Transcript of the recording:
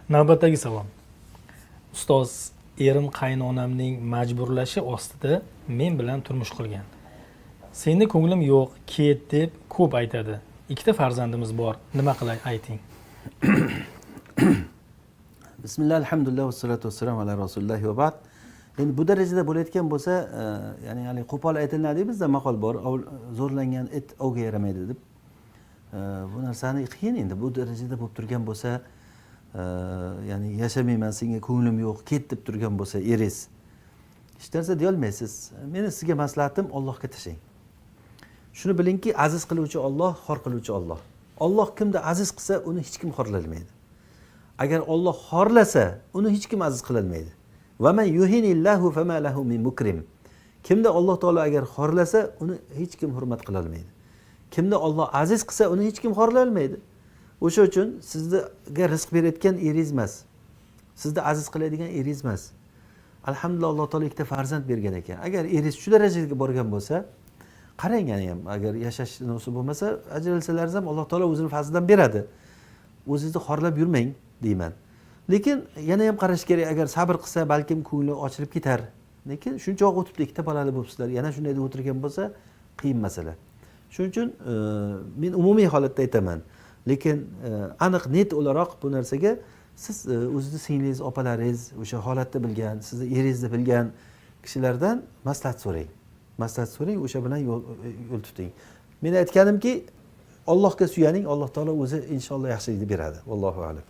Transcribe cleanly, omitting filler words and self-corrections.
Navbatdagi savol. Ustoz, erim qaynonamning majburlashi ostida men bilan turmush qurgan. Seni ko'nglim yo'q, ket deb ko'p aytadi. Ikkita farzandimiz bor. Nima qilay ayting? Bismillah, alhamdulillah, vassalatu vassalamu ala rasulillohi va ba'd. Endi bu darajada bo'layotgan bo'lsa, ya'ni qo'pol aytiladi, bizda maqol bor, zo'rlangan it ovga yaramaydi deb. Bu narsani qiyin endi bu darajada bo'lib turgan bo'lsa, ya'ni yashamayman, senga ko'nglim yo'q, ket deb turgan bo'lsa eringiz, hech narsa deya olmaysiz. Meni sizga maslahatim, Allohga tashlang. Shuni bilingki, aziz qiluvchi Alloh, xor qiluvchi Alloh. Alloh kimni aziz qilsa, uni hech kim xorlamaydi. Agar Alloh xorlasa, uni hech kim aziz qila olmaydi. Va man yuhinillahu fama lahu min mukrim. Kimda Alloh taolo agar xorlasa, uni hech kim hurmat qila olmaydi. Kimda Alloh aziz qilsa, uni hech kim xorlay olmaydi. O'sha uchun sizga rizq berayotgan eringiz emas. Sizni aziz qiladigan eringiz emas. Alhamdulillah, Alloh taolo ikkita farzand bergan ekan. Agar eringiz shu darajaga borgan bo'lsa, qarang, yana ham agar yashash nasib bo'lmasa, ajralsalaringiz ham Alloh taolo o'zining fazlidan beradi. O'zingizni xorlab yurmang deyman. Lekin yana ham qarash kerak, agar sabr qilsa, balkim ko'ngli ochilib ketar. Lekin shuncha vaqt o'tibdi, ikkita bolali bo'libsizlar, yana shunday deb o'tirgan bo'lsa, qiyin masala. Shuning uchun men umumiy holatda aytaman. Lekin aniq net o'laroq bu narsaga siz o'zingizni singlingiz, opalaringiz, o'sha holatni bilgan, sizni eringizni bilgan kishilardan maslahat so'rang. Maslahat so'rang, o'sha bilan yo'l tuting. Men aytganimki, Allohga suyaning, Alloh taolo o'zi inshaalloh yaxshilikni beradi. Vallohu a'lam.